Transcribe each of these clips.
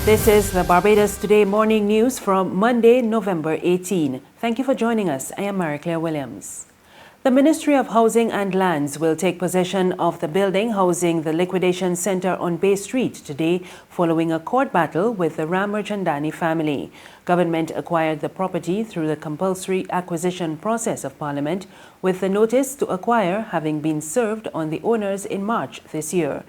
This is the Barbados Today morning news from Monday, November 18. Thank you for joining us. I am Marie-Claire Williams. The Ministry of Housing and Lands will take possession of the building housing the Liquidation Centre on Bay Street today following a court battle with the Ramerchandani family. Government acquired the property through the compulsory acquisition process of Parliament, with the notice to acquire having been served on the owners in March this year.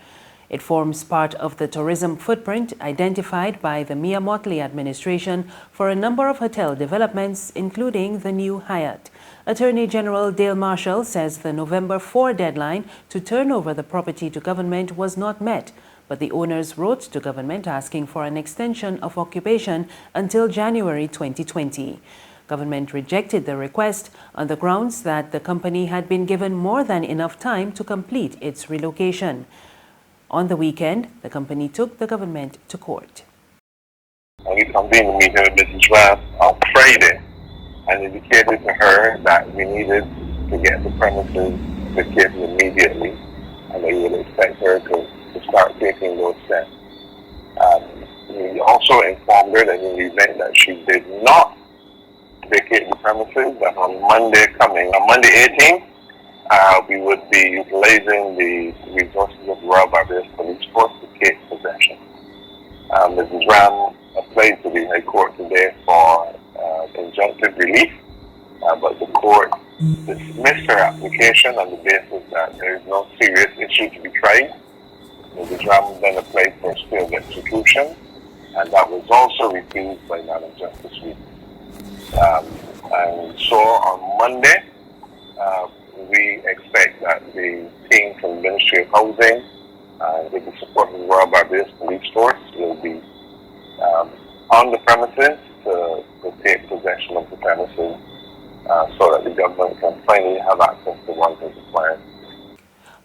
It forms part of the tourism footprint identified by the Mia Mottley administration for a number of hotel developments, including the new Hyatt. Attorney General Dale Marshall says the November 4 deadline to turn over the property to government was not met, but the owners wrote to government asking for an extension of occupation until January 2020. Government rejected the request on the grounds that the company had been given more than enough time to complete its relocation. On the weekend, the company took the government to court. We convened a meeting with Mrs. Rath on Friday and indicated to her that we needed to get the premises vacated immediately and that we would expect her to start taking those steps. We also informed her that in the event that she did not vacate the premises, that on Monday 18th, we would be utilizing the resources of the Royal Barbados Police Force to take possession. Mrs. Ram applied to the High Court today for injunctive relief, but the court dismissed her application on the basis that there is no serious issue to be tried. Mrs. Ram then applied for a stay of execution, and that was also refused by Madam Justice Reed. And so on Monday, we expect that the team from the Ministry of Housing, with the support of the Royal Barbados Police Force, will be on the premises to take possession of the premises so that the government can finally have access to what is required.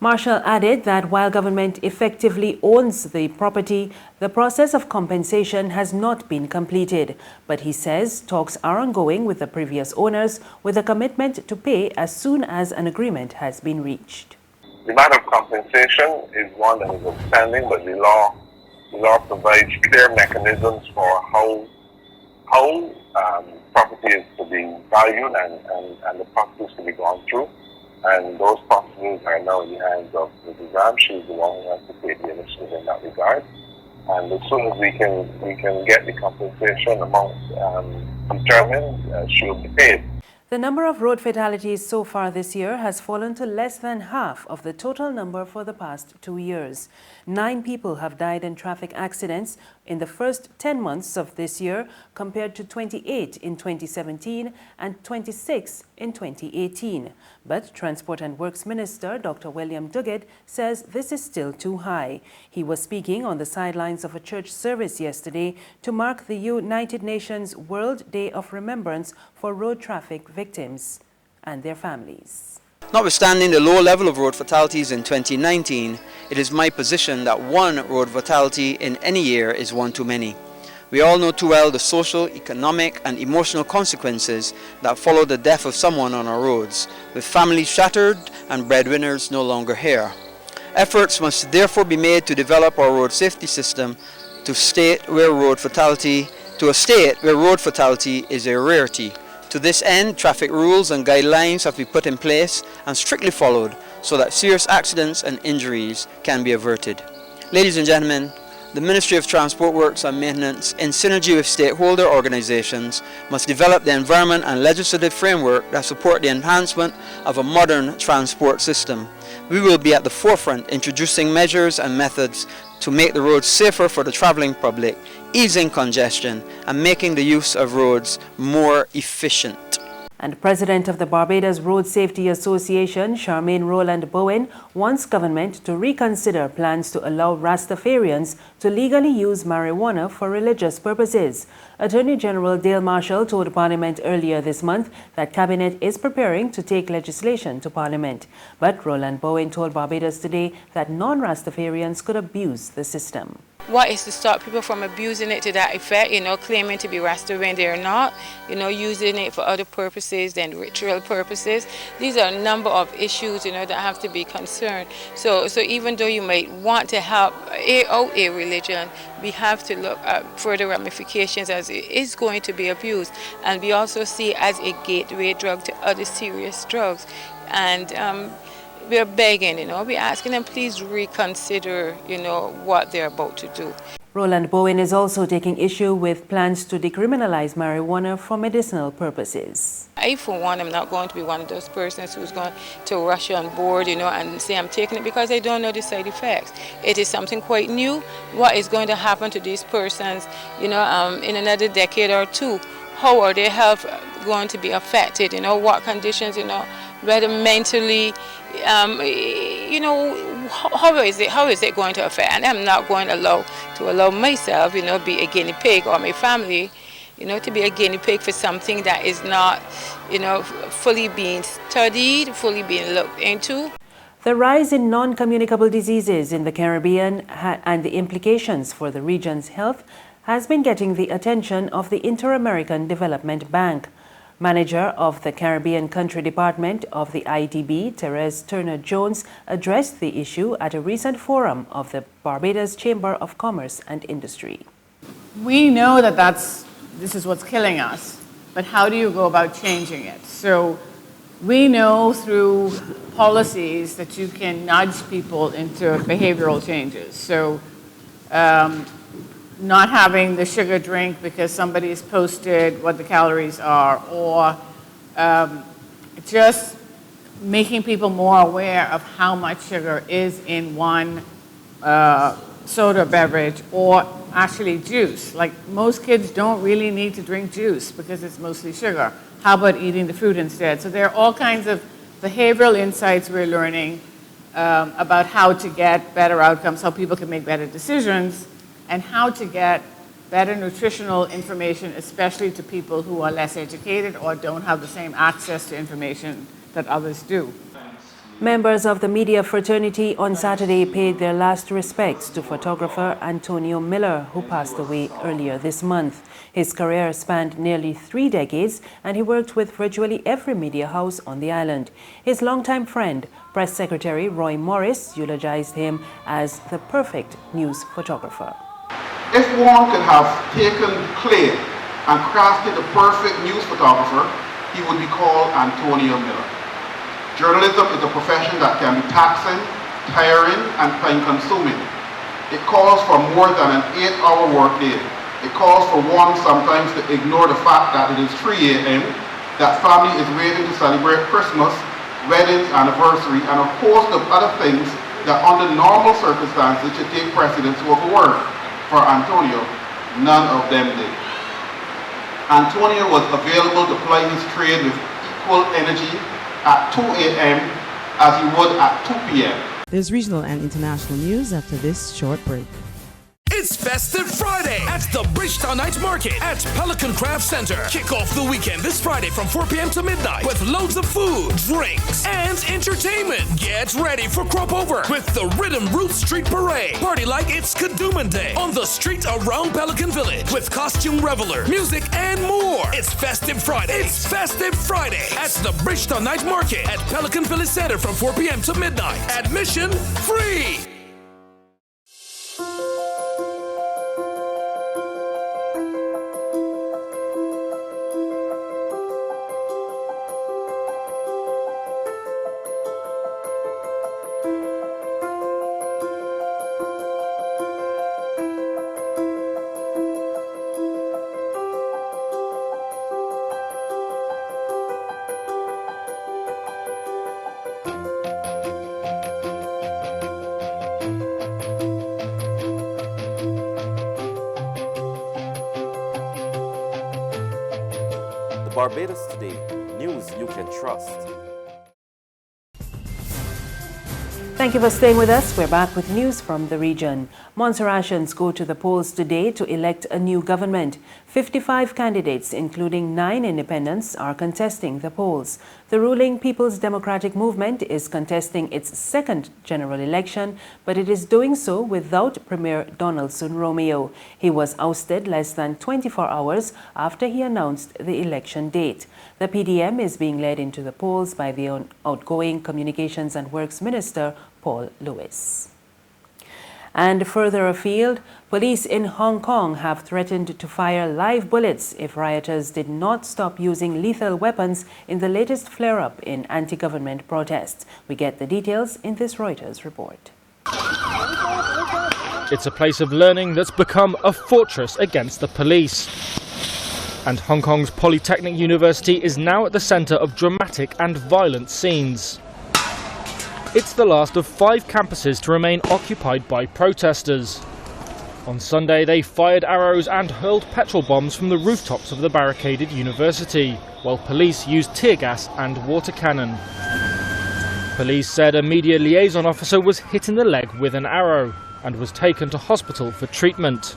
Marshall added that while government effectively owns the property, the process of compensation has not been completed. But he says talks are ongoing with the previous owners with a commitment to pay as soon as an agreement has been reached. The matter of compensation is one that is outstanding, but the law provides clear mechanisms for how property is to be valued and the process to be gone through. And those processes are now in the hands of Mrs. Ram. She's the one who has to take the initiative in that regard. And as soon as we can get the compensation amount determined, she will be paid. The number of road fatalities so far this year has fallen to less than half of the total number for the past 2 years. 9 people have died in traffic accidents in the first 10 months of this year, compared to 28 in 2017 and 26 in 2018. But Transport and Works Minister Dr. William Duguid says this is still too high. He was speaking on the sidelines of a church service yesterday to mark the United Nations World Day of Remembrance for road traffic victims and their families. Notwithstanding the low level of road fatalities in 2019, it is my position that one road fatality in any year is one too many. We all know too well the social, economic and emotional consequences that follow the death of someone on our roads, with families shattered and breadwinners no longer here. Efforts must therefore be made to develop our road safety system to a state where road fatality is a rarity. To this end, traffic rules and guidelines have to be put in place and strictly followed so that serious accidents and injuries can be averted. Ladies and gentlemen, the Ministry of Transport Works and Maintenance, in synergy with stakeholder organizations, must develop the environment and legislative framework that support the enhancement of a modern transport system. We will be at the forefront introducing measures and methods to make the roads safer for the traveling public, easing congestion and making the use of roads more efficient. And President of the Barbados Road Safety Association, Charmaine Roland-Bowen, wants government to reconsider plans to allow Rastafarians to legally use marijuana for religious purposes. Attorney General Dale Marshall told Parliament earlier this month that Cabinet is preparing to take legislation to Parliament. But Roland-Bowen told Barbados Today that non-Rastafarians could abuse the system. What is to stop people from abusing it to that effect, claiming to be Rasta when they're not, using it for other purposes than ritual purposes. These are a number of issues, that have to be concerned. So even though you might want to help, out a religion, we have to look at further ramifications as it is going to be abused. And we also see it as a gateway drug to other serious drugs. And we're begging, we're asking them, please reconsider, what they're about to do. Roland-Bowen is also taking issue with plans to decriminalize marijuana for medicinal purposes. I, for one, am not going to be one of those persons who's going to rush on board, and say I'm taking it because I don't know the side effects. It is something quite new. What is going to happen to these persons, in another decade or two? How are their health going to be affected? What conditions, whether mentally, how is it going to affect? And I'm not going to allow myself, be a guinea pig, or my family, to be a guinea pig for something that is not, fully being studied, fully being looked into. The rise in non-communicable diseases in the Caribbean and the implications for the region's health has been getting the attention of the Inter-American Development Bank. Manager of the Caribbean Country Department of the IDB, Therese Turner-Jones, addressed the issue at a recent forum of the Barbados Chamber of Commerce and Industry. We know that this is what's killing us, but how do you go about changing it? So we know through policies that you can nudge people into behavioral changes. So not having the sugar drink because somebody's posted what the calories are, or just making people more aware of how much sugar is in one soda beverage, or actually juice. Like, most kids don't really need to drink juice because it's mostly sugar. How about eating the fruit instead? So there are all kinds of behavioral insights we're learning about how to get better outcomes, how people can make better decisions, and how to get better nutritional information, especially to people who are less educated or don't have the same access to information that others do. Members of the media fraternity on Saturday paid their last respects to photographer Antonio Miller, who passed away earlier this month. His career spanned nearly 3 decades, and he worked with virtually every media house on the island. His longtime friend, Press Secretary Roy Morris, eulogized him as the perfect news photographer. If one could have taken clay and crafted the perfect news photographer, he would be called Antonio Miller. Journalism is a profession that can be taxing, tiring, and time-consuming. It calls for more than an 8-hour workday. It calls for one sometimes to ignore the fact that it is 3 a.m., that family is waiting to celebrate Christmas, weddings, anniversary, and a host of other things that under normal circumstances should take precedence over work. For Antonio, none of them did. Antonio was available to ply his trade with equal energy at 2 a.m. as he would at 2 p.m. There's regional and international news after this short break. It's Festive Friday at the Bridgetown Night Market at Pelican Craft Center. Kick off the weekend this Friday from 4 p.m. to midnight with loads of food, drinks, and entertainment. Get ready for Crop Over with the Rhythm Roots Street Parade. Party like it's Kadooman Day on the street around Pelican Village with costume reveler, music, and more. It's Festive Friday. It's Festive Friday at the Bridgetown Night Market at Pelican Village Center from 4 p.m. to midnight. Admission free. Barbados Today, news you can trust. Thank you for staying with us. We're back with news from the region. Montserratians go to the polls today to elect a new government. 55 candidates, including 9 independents, are contesting the polls. The ruling People's Democratic Movement is contesting its 2nd general election, but it is doing so without Premier Donaldson Romeo. He was ousted less than 24 hours after he announced the election date. The PDM is being led into the polls by the outgoing Communications and Works Minister, Paul Lewis. And further afield, police in Hong Kong have threatened to fire live bullets if rioters did not stop using lethal weapons in the latest flare-up in anti-government protests. We get the details in this Reuters report. It's a place of learning that's become a fortress against the police. And Hong Kong's Polytechnic University is now at the centre of dramatic and violent scenes. It's the last of 5 campuses to remain occupied by protesters. On Sunday, they fired arrows and hurled petrol bombs from the rooftops of the barricaded university, while police used tear gas and water cannon. Police said a media liaison officer was hit in the leg with an arrow and was taken to hospital for treatment.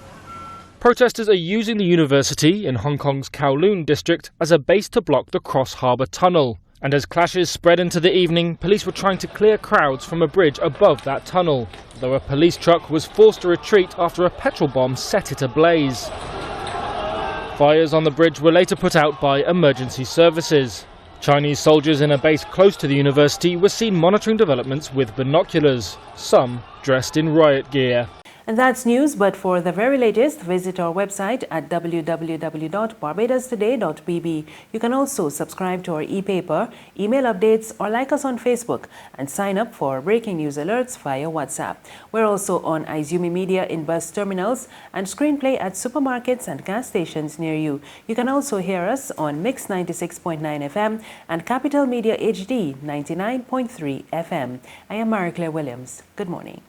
Protesters are using the university in Hong Kong's Kowloon district as a base to block the Cross Harbour Tunnel. And as clashes spread into the evening, police were trying to clear crowds from a bridge above that tunnel, though a police truck was forced to retreat after a petrol bomb set it ablaze. Fires on the bridge were later put out by emergency services. Chinese soldiers in a base close to the university were seen monitoring developments with binoculars, some dressed in riot gear. And that's news, but for the very latest, visit our website at www.barbadostoday.bb. You can also subscribe to our e-paper, email updates, or like us on Facebook and sign up for breaking news alerts via WhatsApp. We're also on Izumi Media in bus terminals and Screenplay at supermarkets and gas stations near you. You can also hear us on Mix 96.9 FM and Capital Media HD 99.3 FM. I am Marie Claire Williams. Good morning.